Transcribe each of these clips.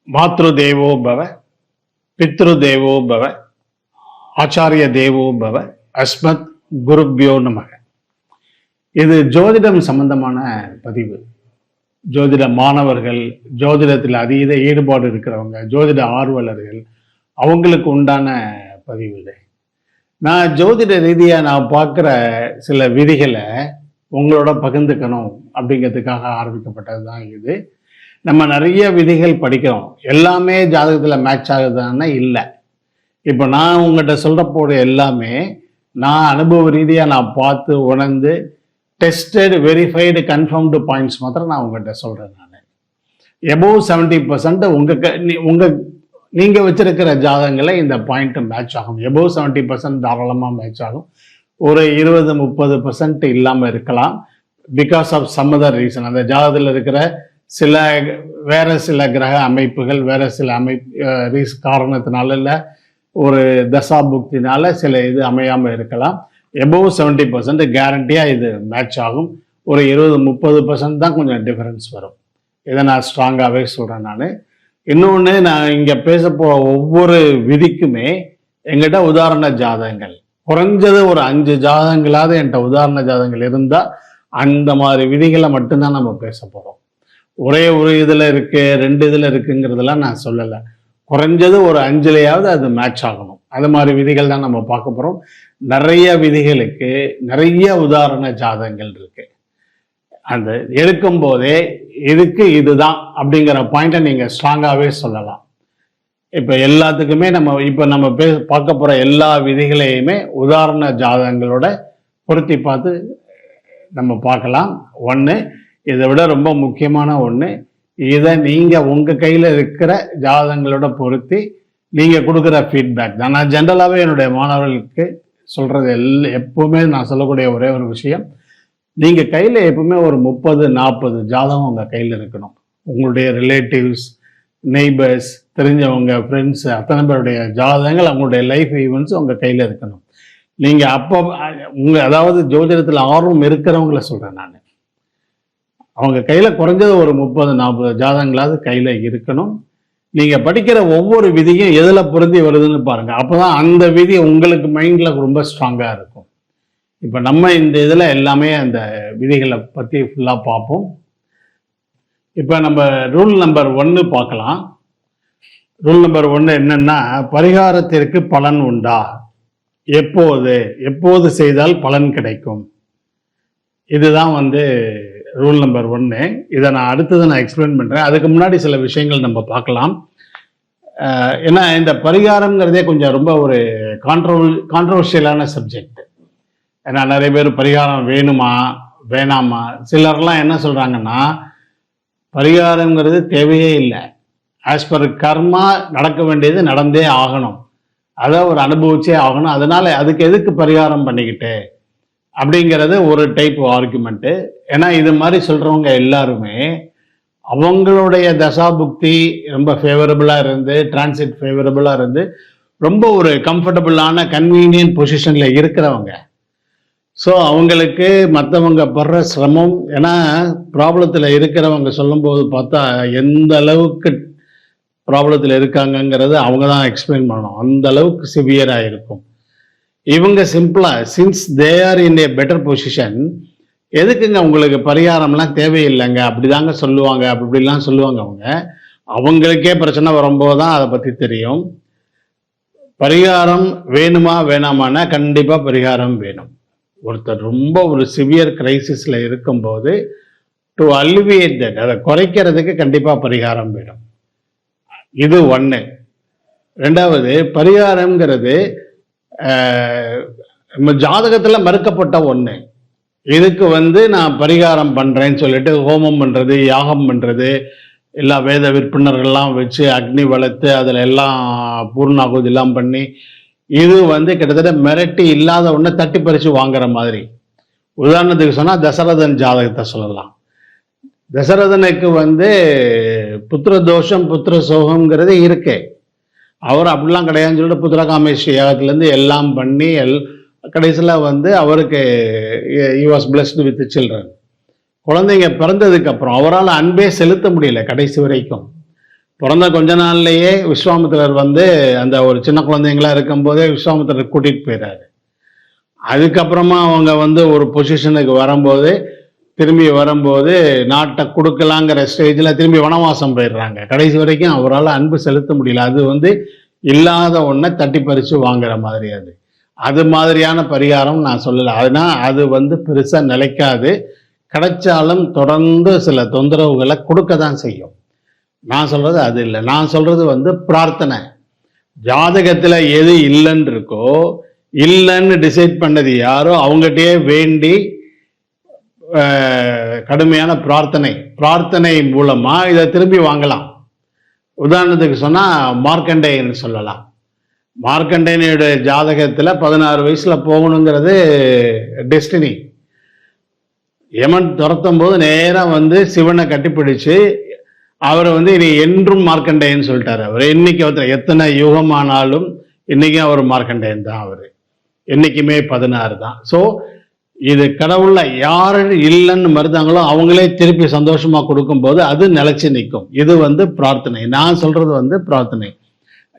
மாத்ரு தேவோ பவ, பித்ரு தேவோ பவ, ஆச்சாரிய தேவோ பவ, அஸ்மத் குருப்யோ நமக. இது ஜோதிடம் சம்பந்தமான பதிவு. ஜோதிட மாணவர்கள், ஜோதிடத்தில் அதீத ஈடுபாடு இருக்கிறவங்க, ஜோதிட ஆர்வலர்கள், அவங்களுக்கு உண்டான பதிவு இது. நான் ஜோதிட ரீதியாக நான் பார்க்குற சில விதிகளை உங்களோட பகிர்ந்துக்கணும் அப்படிங்கிறதுக்காக ஆரம்பிக்கப்பட்டது தான் இது. நம்ம நிறைய விதிகள் படிக்கிறோம், எல்லாமே ஜாதகத்தில் மேட்ச் ஆகுதுன்னா இல்லை. இப்போ நான் உங்கள்கிட்ட சொல்கிறப்போது எல்லாமே நான் அனுபவ ரீதியாக நான் பார்த்து உணர்ந்து டெஸ்டட், வெரிஃபைடு, கன்ஃபார்ம்டு பாயிண்ட்ஸ் மாத்திரம் நான் உங்கள்கிட்ட சொல்கிறேன். நான் எபோவ் 70% நீங்கள் வச்சிருக்கிற ஜாதகங்களில் இந்த பாயிண்ட் மேட்ச் ஆகும். எபோவ் 70% தாராளமாக மேட்ச் ஆகும். ஒரு 20-30% இல்லாமல் இருக்கலாம். Because of some other reason, அந்த ஜாதகத்தில் இருக்கிற வேற சில கிரக அமைப்புகள், வேற சில காரணத்தினால இல்லை, ஒரு தசாபுக்தினால சில இது அமையாமல் இருக்கலாம். எபோவ் 70% கேரண்டியாக இது மேட்ச் ஆகும். ஒரு 20-30% தான் கொஞ்சம் டிஃபரன்ஸ் வரும். இதை நான் ஸ்ட்ராங்காகவே சொல்கிறேன். நான் இன்னொன்று, நான் இங்கே பேச ஒவ்வொரு விதிக்குமே எங்கிட்ட உதாரண ஜாதகங்கள், குறைஞ்சது ஒரு 5 ஜாதகங்களாவது என்கிட்ட உதாரண ஜாதகங்கள் இருந்தால் அந்த மாதிரி விதிகளை மட்டும்தான் நம்ம பேச போகிறோம். ஒரே ஒரு இதில் இருக்கு, 2 இதில் இருக்குங்கிறதெல்லாம் நான் சொல்லலை. குறைஞ்சது ஒரு 5லையாவது அது மேட்ச் ஆகணும். அது மாதிரி விதிகள் தான் நம்ம பார்க்க போகிறோம். நிறைய விதிகளுக்கு நிறைய உதாரண ஜாதகங்கள் இருக்கு. அந்த எடுக்கும் போதே இதுக்கு இதுதான் அப்படிங்கிற பாயிண்ட்டை நீங்கள் ஸ்ட்ராங்காகவே சொல்லலாம். இப்போ எல்லாத்துக்குமே நம்ம பார்க்க போகிற எல்லா விதிகளையுமே உதாரண ஜாதகங்களோட பொருத்தி பார்த்து நம்ம பார்க்கலாம். ஒன்று, இதை விட ரொம்ப முக்கியமான ஒன்று, இதை நீங்கள் உங்கள் கையில் இருக்கிற ஜாதகங்களோட பொருத்தி நீங்கள் கொடுக்குற ஃபீட்பேக் தான். நான் ஜென்ரலாகவே என்னுடைய மாணவர்களுக்கு சொல்கிறது எப்பவுமே நான் சொல்லக்கூடிய ஒரே ஒரு விஷயம், நீங்கள் கையில் எப்பவுமே ஒரு 30-40 ஜாதகம் உங்கள் கையில் இருக்கணும். உங்களுடைய ரிலேட்டிவ்ஸ், நெய்பர்ஸ், தெரிஞ்சவங்க, ஃப்ரெண்ட்ஸ், அத்தனை பேருடைய ஜாதகங்கள், அவங்களுடைய லைஃப் ஈவெண்ட்ஸ் உங்கள் கையில் இருக்கணும். நீங்கள் அப்போ அதாவது ஜோதிடத்தில் ஆர்வம் இருக்கிறவங்கள சொல்கிறேன் நான், அவங்க கையில் குறைஞ்சது ஒரு 30-40 ஜாதகங்களாவது கையில் இருக்கணும். நீங்கள் படிக்கிற ஒவ்வொரு விதியும் எதில் பொருந்தி வருதுன்னு பாருங்கள். அப்போ தான் அந்த விதி உங்களுக்கு மைண்டில் ரொம்ப ஸ்ட்ராங்காக இருக்கும். இப்போ நம்ம இந்த இதில் எல்லாமே அந்த விதிகளை பற்றி ஃபுல்லாக பார்ப்போம். இப்போ நம்ம ரூல் நம்பர் 1 பார்க்கலாம். ரூல் நம்பர் 1 என்னன்னா, பரிகாரத்திற்கு பலன் உண்டா, எப்போது செய்தால் பலன் கிடைக்கும். இதுதான் ரூல் நம்பர் 1. இதை நான் அடுத்தது நான் எக்ஸ்பிளைன் பண்ணுறேன். அதுக்கு முன்னாடி சில விஷயங்கள் நம்ம பார்க்கலாம். ஏன்னா இந்த பரிகாரம்ங்கிறதே கொஞ்சம் ரொம்ப ஒரு கான்ட்ரவர்ஷியலான சப்ஜெக்ட். ஏன்னா நிறைய பேர் பரிகாரம் வேணுமா வேணாமா, சிலர்லாம் என்ன சொல்கிறாங்கன்னா, பரிகாரங்கிறது தேவையே இல்லை, ஆஸ் பர் கர்மா நடக்க வேண்டியது நடந்தே ஆகணும், அதை ஒரு அனுபவிச்சே ஆகணும், அதனால அதுக்கு எதுக்கு பரிகாரம் பண்ணிக்கிட்டு அப்படிங்கிறது ஒரு டைப் ஆர்குமெண்ட்டு. ஏன்னா இது மாதிரி சொல்கிறவங்க எல்லாருமே அவங்களுடைய தசாபுக்தி ரொம்ப ஃபேவரபுளாக இருந்து, டிரான்சிட் ஃபேவரபுளாக இருந்து, ரொம்ப ஒரு கம்ஃபர்டபுளான கன்வீனியன்ட் பொசிஷனில் இருக்கிறவங்க. ஸோ அவங்களுக்கு மற்றவங்க படுற சிரமம், ஏன்னா ப்ராப்ளத்தில் இருக்கிறவங்க சொல்லும்போது பார்த்தா எந்த அளவுக்கு ப்ராப்ளத்தில் இருக்காங்கங்கிறது அவங்க தான் எக்ஸ்பிளைன் பண்ணணும். அந்த அளவுக்கு சிவியராக இருக்கும். இவங்க சிம்பிளாக, since they are in A better position, எதுக்குங்க உங்களுக்கு பரிகாரம்லாம் தேவையில்லைங்க அப்படிதாங்க சொல்லுவாங்க, அப்படிலாம் சொல்லுவாங்க. அவங்களுக்கே பிரச்சனை வரும்போது தான் அதை பற்றி தெரியும். பரிகாரம் வேணுமா வேணாமான்னா கண்டிப்பாக பரிகாரம் வேணும். ஒருத்தர் ரொம்ப ஒரு சிவியர் கிரைசிஸில் இருக்கும்போது டு அலிவியேட் தட், அதை குறைக்கிறதுக்கு கண்டிப்பாக பரிகாரம் வேணும். இது 1. 2வது, பரிகாரம்ங்கிறது ஜாதகத்தில் மறுக்கப்பட்ட ஒன்று. இதுக்கு நான் பரிகாரம் பண்ணுறேன்னு சொல்லிட்டு ஹோமம் பண்ணுறது, யாகம் பண்ணுறது, எல்லா வேத விற்பனர்கள்லாம் வச்சு அக்னி வளர்த்து அதில் எல்லாம் பூர்ணாகுதி எல்லாம் பண்ணி, இது கிட்டத்தட்ட மிரட்டி இல்லாத ஒன்று தட்டி பறித்து வாங்குற மாதிரி. உதாரணத்துக்கு சொன்னால் தசரதன் ஜாதகத்தை சொல்லலாம். தசரதனுக்கு புத்திர தோஷம், புத்திர சோகம்ங்கிறது இருக்கு. அவர் அப்படிலாம் கிடையாதுன்னு சொல்லிட்டு புத்திரகாமேஸ்வரி யாகத்துலேருந்து எல்லாம் பண்ணி கடைசியில் அவருக்கு he was blessed with children. குழந்தைங்க பிறந்ததுக்கு அப்புறம் அவரால் அன்பே செலுத்த முடியல கடைசி வரைக்கும். பிறந்த கொஞ்ச நாள்லயே விஸ்வாமித்திரர் வந்து அந்த ஒரு சின்ன குழந்தைங்களா இருக்கும்போதே விஸ்வாமித்திரர் கூட்டிட்டு போயிறாரு. அதுக்கப்புறமா அவங்க வந்து ஒரு பொசிஷனுக்கு வரும்போது திரும்பி வரும்போது நாட்டை கொடுக்கலாங்கிற ஸ்டேஜில் திரும்பி வனவாசம் போயிடுறாங்க. கடைசி வரைக்கும் அவரால் அன்பு செலுத்த முடியல. அது வந்து இல்லாத ஒன்றை தட்டி பறித்து வாங்குற மாதிரி. அது மாதிரியான பரிகாரம் நான் சொல்லலை. அதனால் அது வந்து பெருசாக நிலைக்காது. கிடைச்சாலும் தொடர்ந்து சில தொந்தரவுகளை கொடுக்க தான் செய்யும். நான் சொல்றது அது இல்லை. நான் சொல்றது வந்து பிரார்த்தனை. ஜாதகத்தில் எது இல்லைன்னு இருக்கோ, இல்லைன்னு டிசைட் பண்ணது யாரோ அவங்ககிட்டயே வேண்டி கடுமையான பிரார்த்தனை மூலமா இதை திரும்பி வாங்கலாம். உதாரணத்துக்கு சொன்னா மார்க்கண்டேயன் சொல்லலாம். மார்க்கண்டேயனுடைய ஜாதகத்துல 16 வயசுல போகணுங்கிறது டெஸ்டினி. யமன் துரத்தும் போது நேரம் வந்து சிவனை கட்டிப்பிடிச்சு அவரை வந்து இனி என்றும் மார்க்கண்டேயன் சொல்லிட்டாரு. அவர் இன்னைக்கு ஒருத்தர் எத்தனை யுகமானாலும் இன்னைக்கும் அவர் மார்க்கண்டேயன் தான். அவர் என்னைக்குமே 16 தான். ஸோ இது கடவுள்ல யாரு இல்லைன்னு மறுத்தாங்களோ அவங்களே திருப்பி சந்தோஷமா கொடுக்கும்போது அது நிலைச்சு நிற்கும். இது வந்து பிரார்த்தனை. நான் சொல்றது வந்து பிரார்த்தனை.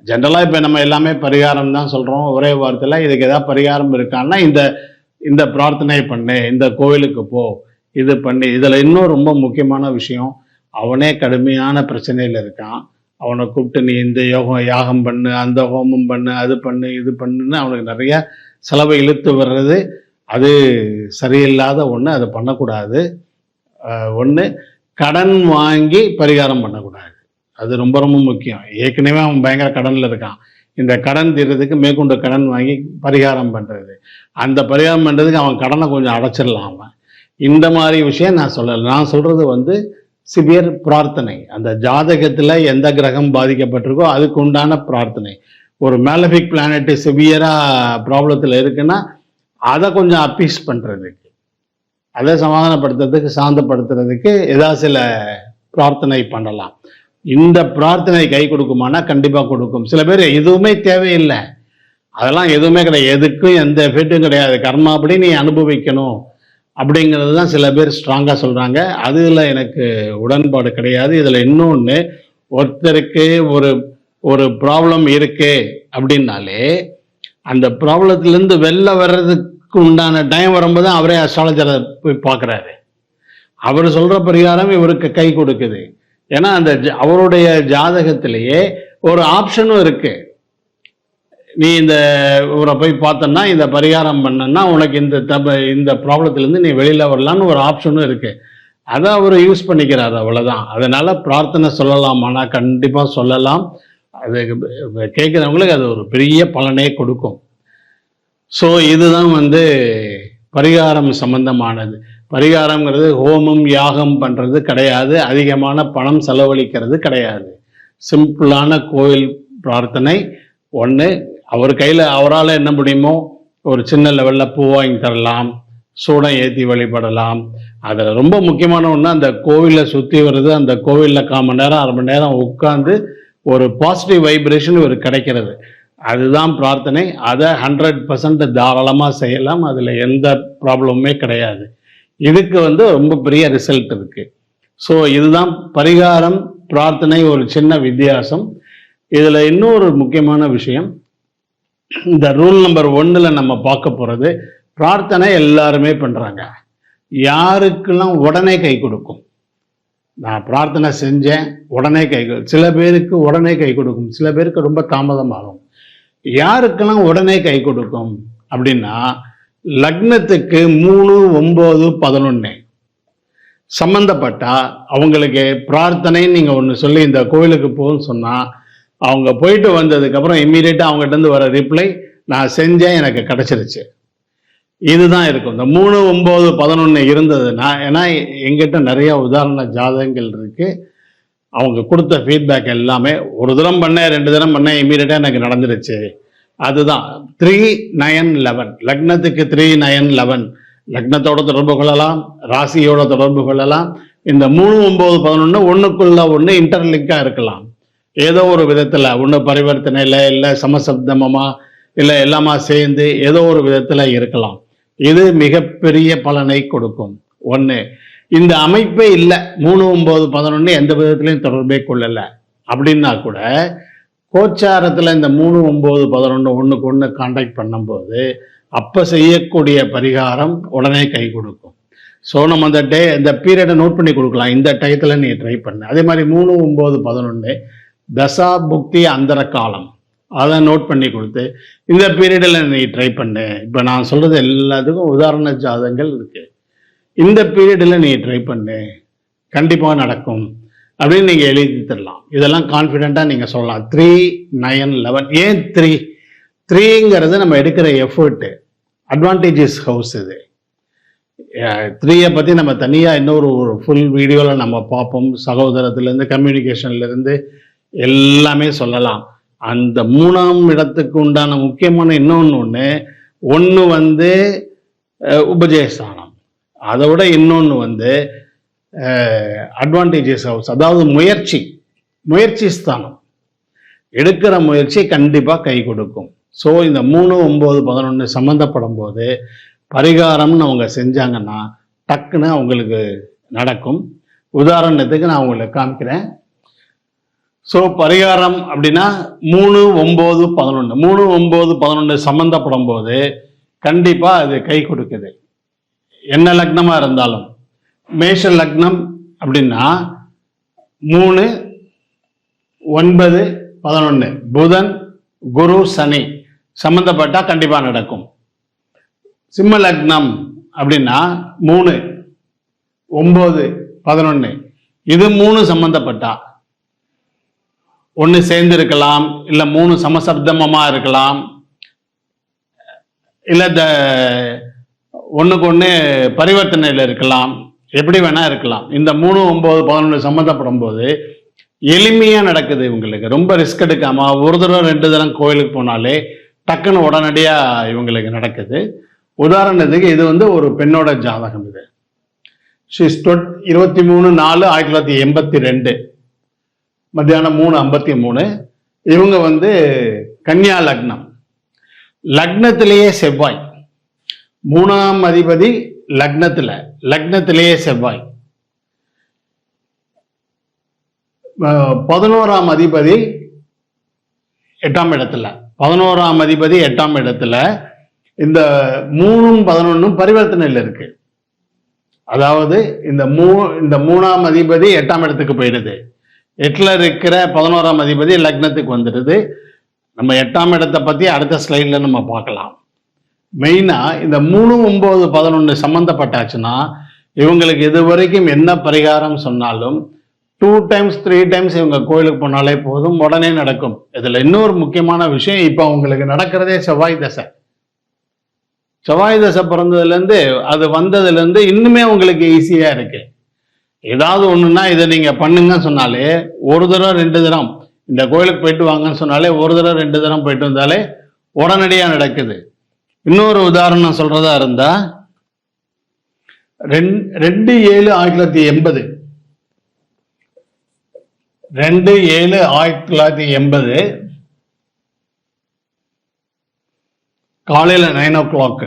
ஜென்ரலா இப்ப நம்ம எல்லாமே பரிகாரம் தான் சொல்றோம் ஒரே வார்த்தையில. இதுக்கு ஏதாவது பரிகாரம் இருக்கான்னா இந்த பிரார்த்தனை பண்ணு, இந்த கோவிலுக்கு போ, இது பண்ணி. இதுல இன்னும் ரொம்ப முக்கியமான விஷயம், அவனே கடுமையான பிரச்சனையில இருக்கான், அவனை கூப்பிட்டு நீ இந்த யாகம் பண்ணு, அந்த ஹோமம் பண்ணு, அது பண்ணு, இது பண்ணுன்னு அவனுக்கு நிறைய செலவை இழுத்து வர்றது அது சரியில்லாத ஒன்று. அதை பண்ணக்கூடாது. ஒன்று, கடன் வாங்கி பரிகாரம் பண்ணக்கூடாது. அது ரொம்ப ரொம்ப முக்கியம். ஏற்கனவே அவன் பயங்கர கடனில் இருக்கான். இந்த கடன் தீர்றதுக்கு மேற்கொண்டு கடன் வாங்கி பரிகாரம் பண்ணுறது, அந்த பரிகாரம் பண்ணுறதுக்கு அவன் கடனை கொஞ்சம் அடைச்சிடலாம். அவன் இந்த மாதிரி விஷயம் நான் சொல்லலை. நான் சொல்கிறது வந்து சிவியர் பிரார்த்தனை. அந்த ஜாதகத்தில் எந்த கிரகம் பாதிக்கப்பட்டிருக்கோ அதுக்கு உண்டான பிரார்த்தனை. ஒரு மேலபிக் பிளானட் சிவியராக ப்ராப்ளத்தில் இருக்குன்னா அதை கொஞ்சம் அப்பீஸ் பண்ணுறதுக்கு, அதை சமாதானப்படுத்துறதுக்கு, சாந்தப்படுத்துறதுக்கு ஏதாவது சில பிரார்த்தனை பண்ணலாம். இந்த பிரார்த்தனை கை கொடுக்குமானா கண்டிப்பாக கொடுக்கும். சில பேர் எதுவுமே தேவையில்லை, அதெல்லாம் எதுவுமே கிடையாது, எதுக்கும் எந்த எஃபெக்டும் கிடையாது, கர்மாப்படி நீ அனுபவிக்கணும் அப்படிங்கிறது தான் சில பேர் ஸ்ட்ராங்காக சொல்கிறாங்க. அதில் எனக்கு உடன்பாடு கிடையாது. இதில் இன்னொன்று, ஒருத்தருக்கு ஒரு ப்ராப்ளம் இருக்கு அப்படின்னாலே அந்த ப்ராப்ளத்திலேருந்து வெளில வர்றதுக்கு உண்டான டைம் வரும்போது அவரே அஸ்ட்ராலஜரை போய் பார்க்குறாரு. அவர் சொல்கிற பரிகாரம் இவருக்கு கை கொடுக்குது. ஏன்னா அந்த அவருடைய ஜாதகத்திலேயே ஒரு ஆப்ஷனும் இருக்கு. நீ இந்த இவரை போய் பார்த்தன்னா, இந்த பரிகாரம் பண்ணன்னா உனக்கு இந்த ப்ராப்ளத்திலேருந்து நீ வெளியில் வரலான்னு ஒரு ஆப்ஷனும் இருக்கு. அதை அவர் யூஸ் பண்ணிக்கிறார், அவ்வளோதான். அதனால பிரார்த்தனை சொல்லலாமானா கண்டிப்பாக சொல்லலாம். அது கேட்குறவங்களுக்கு அது ஒரு பெரிய பலனே கொடுக்கும். ஸோ இதுதான் வந்து பரிகாரம் சம்பந்தமானது. பரிகாரங்கிறது ஹோமம் யாகம் பண்ணுறது கிடையாது, அதிகமான பணம் செலவழிக்கிறது கிடையாது. சிம்பிளான கோயில் பிரார்த்தனை. ஒன்று, அவரால் என்ன முடியுமோ ஒரு சின்ன லெவலில் பூ வாங்கி தரலாம், சூடம் ஏற்றி வழிபடலாம். அதில் ரொம்ப முக்கியமான ஒன்று, அந்த கோவிலில் சுற்றி வருது, அந்த கோவிலில் 1/4 மணி நேரம் 1/2 மணி நேரம் உட்காந்து ஒரு பாசிட்டிவ் வைப்ரேஷன் ஒரு கிடைக்கிறது. அதுதான் பிரார்த்தனை. அதை 100% தாராளமாக செய்யலாம். அதில் எந்த ப்ராப்ளமுமே கிடையாது. இதுக்கு வந்து ரொம்ப பெரிய ரிசல்ட் இருக்கு. ஸோ இதுதான் பரிகாரம், பிரார்த்தனை, ஒரு சின்ன வித்தியாசம். இதில் இன்னொரு முக்கியமான விஷயம், இந்த ரூல் நம்பர் 1ல் நம்ம பார்க்க போகிறது, பிரார்த்தனை எல்லாருமே பண்ணுறாங்க. யாருக்கெல்லாம் உடனே கை கொடுக்கும்? நான் பிரார்த்தனை செஞ்சேன் உடனே சில பேருக்கு உடனே கை கொடுக்கும், சில பேருக்கு ரொம்ப தாமதமாகும். யாருக்கெல்லாம் உடனே கை கொடுக்கும் அப்படின்னா, லக்னத்துக்கு 3, 9, 11 சம்பந்தப்பட்டா அவங்களுக்கு பிரார்த்தனை நீங்க ஒன்று சொல்லி இந்த கோவிலுக்கு போன்னு சொன்னா, அவங்க போயிட்டு வந்ததுக்கு அப்புறம் இம்மீடியட்டா அவங்ககிட்ட இருந்து வர ரிப்ளை, நான் செஞ்சேன் எனக்கு கிடைச்சிருச்சு, இதுதான் இருக்கும். இந்த 3, 9, 11 இருந்ததுன்னா, ஏன்னா எங்கிட்ட நிறைய உதாரண ஜாதகங்கள் இருக்கு. அவங்க கொடுத்த ஃபீட்பேக் எல்லாமே ஒரு தரம் பண்ணேன், 2 தரம் பண்ணேன், இம்மீடியட்டா எனக்கு நடந்துருச்சு. அதுதான் 3, 9, 11. லக்னத்துக்கு 3, 9, 11 லக்னத்தோட தொடர்பு கொள்ளலாம், ராசியோட தொடர்பு கொள்ளலாம். இந்த 3, 9, 11 ஒன்றுக்குள்ள ஒன்று இன்டர்லிங்காக இருக்கலாம். ஏதோ ஒரு விதத்தில் ஒன்று பரிவர்த்தனையில், இல்லை சமசப்தமமா, இல்லை எல்லாமா சேர்ந்து ஏதோ ஒரு விதத்தில் இருக்கலாம். இது மிகப்பெரிய பலனை கொடுக்கும். ஒன்று, இந்த அமைப்பே இல்லை, 3, 9, 11 எந்த விதத்திலையும் தொடர்பே கொள்ளலை அப்படின்னா கூட கோச்சாரத்தில் இந்த 3, 9, 11 ஒன்றுக்கு ஒன்று கான்டாக்ட் பண்ணும்போது அப்போ செய்யக்கூடிய பரிகாரம் உடனே கை கொடுக்கும். ஸோ நம்ம அந்த இந்த பீரியடை நோட் பண்ணி கொடுக்கலாம். இந்த டயத்தில் நீ ட்ரை பண்ணு. அதே மாதிரி 3, 9, 11 தசா புக்தி அந்தர காலம், அதை நோட் பண்ணி கொடுத்து இந்த பீரியடில் நீ ட்ரை பண்ணு. இப்போ நான் சொல்கிறது எல்லாத்துக்கும் உதாரண ஜாதகங்கள் இருக்குது. இந்த பீரியடில் நீ ட்ரை பண்ணு, கண்டிப்பாக நடக்கும் அப்படின்னு நீங்கள் எழுதி தரலாம். இதெல்லாம் கான்ஃபிடெண்ட்டாக நீங்கள் சொல்லலாம். 3, 9, 11. ஏன் 3ங்கிறது நம்ம எடுக்கிற எஃபர்ட்டு, அட்வான்டேஜஸ் ஹவுஸ். இது 3யை பற்றி நம்ம தனியாக இன்னொரு ஃபுல் வீடியோவில் நம்ம பார்ப்போம். சகோதரத்துலேருந்து கம்யூனிகேஷன்லேருந்து எல்லாமே சொல்லலாம். அந்த 3ஆம் இடத்துக்கு உண்டான முக்கியமான இன்னொன்று வந்து உபஜயஸ்தானம். அதை விட இன்னொன்று அட்வான்டேஜஸ் ஹவுஸ், அதாவது முயற்சி ஸ்தானம். எடுக்கிற முயற்சி கண்டிப்பாக கை கொடுக்கும். ஸோ இந்த 3, 9, 11 சம்மந்தப்படும் போது பரிகாரம்னு அவங்க செஞ்சாங்கன்னா டக்குன்னு அவங்களுக்கு நடக்கும். உதாரணத்துக்கு நான் உங்களுக்கு காமிக்கிறேன். ஸோ பரிகாரம் அப்படின்னா 3, 9, 11 3, 9, 11 சம்மந்தப்படும் போது கண்டிப்பாக அது கை கொடுக்குது. என்ன லக்னமாக இருந்தாலும், மேஷ லக்னம் அப்படின்னா 3, 9, 11 புதன், குரு, சனி சம்மந்தப்பட்டா கண்டிப்பாக நடக்கும். சிம்ம லக்னம் அப்படின்னா 3, 9, 11 இது 3 சம்மந்தப்பட்டா ஒன்று சேர்ந்து இருக்கலாம், இல்லை 3 சமசப்தமமாக இருக்கலாம், இல்லை ஒன்றுக்கு ஒன்று பரிவர்த்தனையில் இருக்கலாம், எப்படி வேணா இருக்கலாம். இந்த 3, 9, 11 சம்மந்தப்படும் போது எளிமையாக நடக்குது. இவங்களுக்கு ரொம்ப ரிஸ்க் எடுக்காமல் ஒரு தடவை 2 தடவை கோயிலுக்கு போனாலே டக்குன்னு உடனடியாக இவங்களுக்கு நடக்குது. உதாரணத்துக்கு இது ஒரு பெண்ணோட ஜாதகம். இது 23/4/1982 மத்தியானம் 3:53. இவங்க கன்னியா லக்னம். லக்னத்திலேயே செவ்வாய், 3ஆம் அதிபதி லக்னத்திலேயே செவ்வாய், 11ஆம் அதிபதி 8ஆம் இடத்துல, 11ஆம் அதிபதி 8ஆம் இடத்துல. இந்த 3ம் 11ம் பரிவர்த்தனையில் இருக்கு. அதாவது இந்த 3ஆம் அதிபதி 8ஆம் இடத்துக்கு போயிடுது. 8ல் இருக்கிற 11ஆம் அதிபதி லக்னத்துக்கு வந்துடுது. நம்ம 8ஆம் இடத்தை பத்தி அடுத்த ஸ்லைட்ல நம்ம பார்க்கலாம். மெயினா இந்த 3, 9, 11 சம்பந்தப்பட்டாச்சுன்னா இவங்களுக்கு இது வரைக்கும் என்ன பரிகாரம் சொன்னாலும் 2 times 3 times இவங்க கோயிலுக்கு போனாலே போதும், உடனே நடக்கும். இதுல இன்னொரு முக்கியமான விஷயம், இப்ப அவங்களுக்கு நடக்கிறதே செவ்வாய் தசை. செவ்வாய் தசை பிறந்ததுலேருந்து அது வந்ததுலேருந்து இன்னுமே உங்களுக்கு ஈஸியாக இருக்கு. ஏதாவது ஒன்றுன்னா இதை நீங்கள் பண்ணுங்கன்னு சொன்னாலே 1 தடவை 2 தடவை இந்த கோயிலுக்கு போயிட்டு வாங்கன்னு சொன்னாலே 1 தடவை 2 தடவை போயிட்டு வந்தாலே உடனடியாக நடக்குது. இன்னொரு உதாரணம் சொல்றதா இருந்தா 2/7/1980 2/7/1980 காலையில் 9 o'clock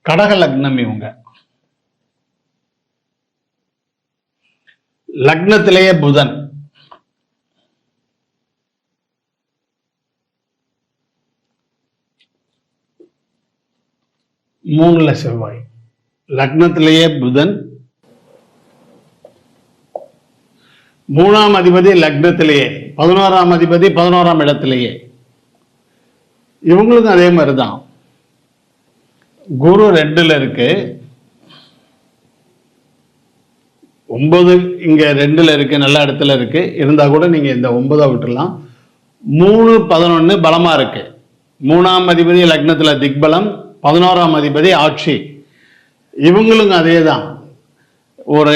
கடக லக்னம். இவங்க லக்னத்திலேயே புதன், மூணுல செவ்வாய், லக்னத்திலேயே புதன், 3ஆம் அதிபதி லக்னத்திலேயே, 11ஆம் அதிபதி 11ஆம் இடத்திலேயே. இவங்களுக்கும் அதே மாதிரிதான். குரு 2ல் இருக்கு, 9 இங்க 2ல் இருக்கு, நல்ல இடத்துல இருக்கு. இருந்தா கூட நீங்க இந்த 9 விட்டுலாம். 3, 11 பலமா இருக்கு. 3ஆம் அதிபதி லக்னத்துல திக்பலம், 11ஆம் அதிபதி ஆட்சி. இவங்களுக்கும் அதே தான். ஒரு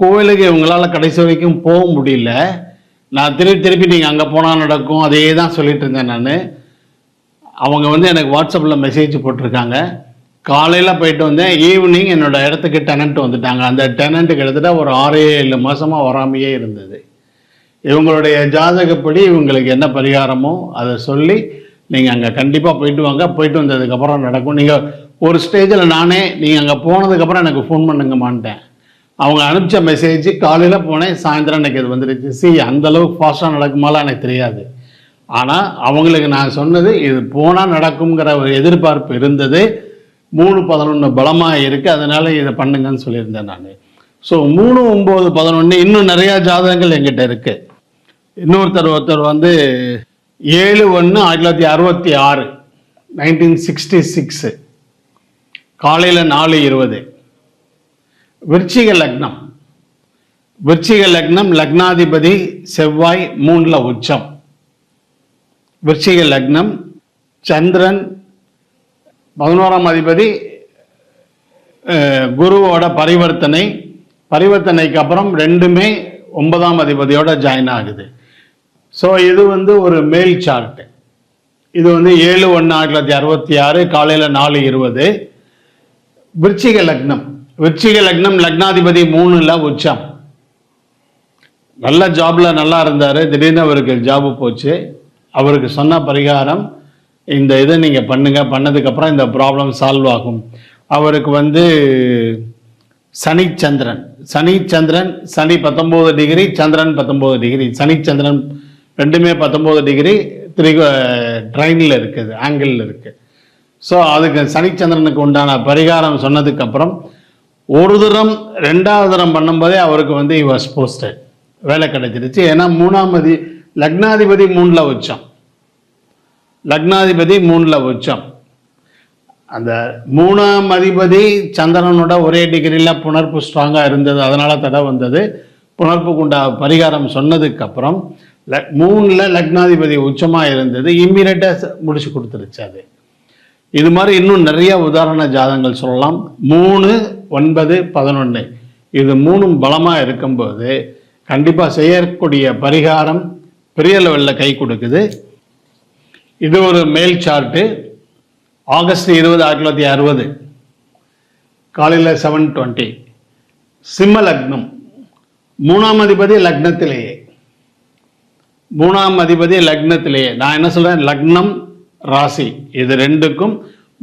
கோவிலுக்கு இவங்களால கடைசி வரைக்கும் போக முடியல. நான் திருப்பி நீங்கள் அங்கே போனால் நடக்கும், அதே தான் சொல்லிட்டு இருந்தேன் நான். அவங்க எனக்கு வாட்ஸ்அப்பில் மெசேஜ் போட்டிருக்காங்க. காலையில் போயிட்டு வந்தேன், ஈவினிங் என்னோட இடத்துக்கு டெனண்ட் வந்துட்டாங்க. அந்த டெனண்ட்டுக்கு கிட்டத்தட்ட ஒரு 6-7 மாதமாக வராமையே இருந்தது. இவங்களுடைய ஜாதகப்படி இவங்களுக்கு என்ன பரிகாரமோ அதை சொல்லி நீங்கள் அங்கே கண்டிப்பாக போயிட்டு வாங்க. போயிட்டு வந்ததுக்கப்புறம் நடக்கும். நீங்கள் ஒரு ஸ்டேஜில் நானே நீங்கள் அங்கே போனதுக்கப்புறம் எனக்கு ஃபோன் பண்ணுங்க மாட்டேன். அவங்க அனுப்பிச்ச மெசேஜ் காலையில் போனேன், சாயந்தரம் எனக்கு இது வந்துருச்சு. அந்த அளவுக்கு ஃபாஸ்ட்டாக நடக்குமாலாம் எனக்கு தெரியாது. ஆனால் அவங்களுக்கு நான் சொன்னது இது போனால் நடக்குங்கிற ஒரு எதிர்பார்ப்பு இருந்தது. 3-11 பலமாக இருக்குது, அதனால இதை பண்ணுங்கன்னு சொல்லியிருந்தேன் நான். ஸோ 3-9-11 இன்னும் நிறையா ஜாதகங்கள் எங்கிட்ட இருக்கு. ஒருத்தர் வந்து 7-1-1966 1966 காலையில் 4:20 விருச்சிக லக்னம். விருச்சிக லக்னம், லக்னாதிபதி செவ்வாய் 3ல் உச்சம். விருச்சிக லக்னம், சந்திரன் 11ஆம் அதிபதி குருவோட பரிவர்த்தனைக்கு அப்புறம் ரெண்டுமே 9ஆம் அதிபதியோட ஜாயின் ஆகுது. ஸோ இது வந்து ஒரு மேல் சார்ட்டு. இது வந்து 7-1-1966 காலையில் 4:20 விருச்சிக லக்னம். விருச்சிக லக்னம், லக்னாதிபதி 3ல் உச்சம். நல்ல ஜாப்ல நல்லா இருந்தார், திடீர்னு அவருக்கு ஜாபு போச்சு. அவருக்கு சொன்ன பரிகாரம் இந்த இதை நீங்கள் பண்ணுங்க, பண்ணதுக்கப்புறம் இந்த ப்ராப்ளம் சால்வ் ஆகும். அவருக்கு வந்து சனி சந்திரன் சனி 19 டிகிரி, சந்திரன் 19 டிகிரி. சனி சந்திரன் ரெண்டுமே 19 டிகிரி ட்ரைனில் இருக்குது, ஆங்கிளில் இருக்குது. ஸோ அதுக்கு சனிச்சந்திரனுக்கு உண்டான பரிகாரம் சொன்னதுக்கப்புறம் ஒரு தரம் 2வது தரம் பண்ணும்போதே அவருக்கு வந்து வாஸ் போஸ்டட், வேலை கிடைச்சிருச்சு. ஏன்னா லக்னாதிபதி 3ல் உச்சம். லக்னாதிபதி 3ல் உச்சம். அந்த 3ஆம் அதிபதி சந்திரனோட ஒரே டிகிரியில் புணர்ப்பு ஸ்ட்ராங்காக இருந்தது, அதனால தடை வந்தது. புணர்ப்புக்கு உண்டா பரிகாரம் சொன்னதுக்கப்புறம் 3ல் லக்னாதிபதி உச்சமாக இருந்தது, இம்மீடியட்டாக முடிச்சு கொடுத்துருச்சு. அது இது மாதிரி இன்னும் நிறைய உதாரண ஜாதகங்கள் சொல்லலாம். 3, 9, 11 இது 3ம் பலமாக இருக்கும்போது கண்டிப்பாக செய்யக்கூடிய பரிகாரம் பெரிய லெவலில் கை கொடுக்குது. இது ஒரு மேல் சார்ட்டு. ஆகஸ்ட் 20, 1960 காலையில் 7:20 சிம்ம லக்னம். 3ஆம் அதிபதி லக்னத்திலேயே. 3ஆம் அதிபதி லக்னத்திலேயே. நான் என்ன சொல்கிறேன், லக்னம் ராசி இது ரெண்டுக்கும்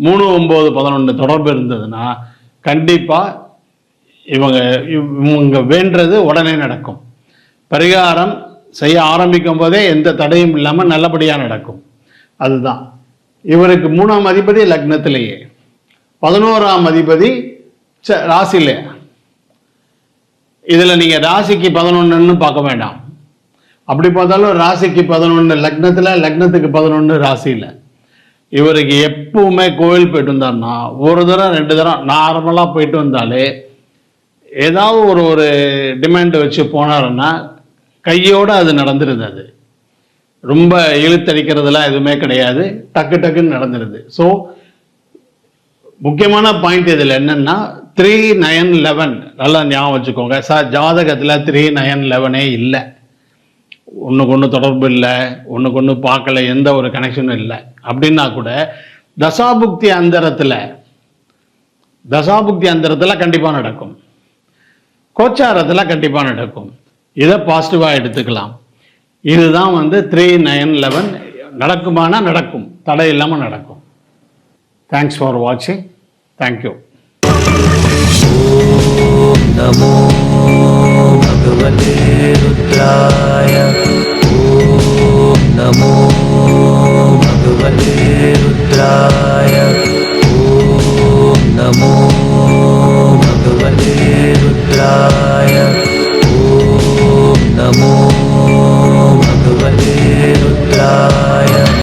3, 9, 11 தொடர்பு இருந்ததுன்னா கண்டிப்பாக இவங்க வேண்டது உடனே நடக்கும். பரிகாரம் செய்ய ஆரம்பிக்கும் போதே எந்த தடையும் இல்லாமல் நல்லபடியாக நடக்கும். அதுதான் இவருக்கு 3ஆம் அதிபதி லக்னத்திலேயே, 11ஆம் அதிபதி ராசியிலே. இதில் நீங்கள் ராசிக்கு 11ன்னு பார்க்க வேண்டாம். அப்படி பார்த்தாலும் ராசிக்கு 11 லக்னத்தில், லக்னத்துக்கு 11 ராசியில். இவருக்கு எப்பவுமே கோவில் போயிட்டு வந்தார்னா 1 தரம் 2 தரம் நார்மலாக போயிட்டு வந்தாலே ஏதாவது ஒரு டிமாண்ட் வச்சு போனாருன்னா கையோடு அது நடந்துருது. அது ரொம்ப இழுத்தடிக்கிறதுலாம் எதுவுமே கிடையாது, டக்கு டக்குன்னு நடந்துருது. ஸோ முக்கியமான பாயிண்ட் இதில் என்னன்னா 3, 9, 11 நல்லா ஞாபகம் வச்சுக்கோங்க. ஜாதகத்தில் 3, 9, 11 இல்லை. ஒன்றுக்கு ஒன்று தொடர்பு இல்லை, ஒன்றுக்கு ஒன்று பார்க்கல, எந்த ஒரு கனெக்ஷனும் இல்லை. அப்படின்னா கூட தசாபுக்தி அந்தரத்தில் கண்டிப்பாக நடக்கும், கோச்சாரத்தில் கண்டிப்பாக நடக்கும். இதை பாசிட்டிவாக எடுத்துக்கலாம். இதுதான் வந்து 3, 9, 11 நடக்குமானா நடக்கும், தடை இல்லாமல் நடக்கும். தேங்க்ஸ் ஃபார் வாட்சிங். தேங்க்யூ. நமோ பகவதே ருத்ராய. ஓம் நமோ பகவதே ருத்ராய. ஓம் நமோ பகவதே ருத்ராய.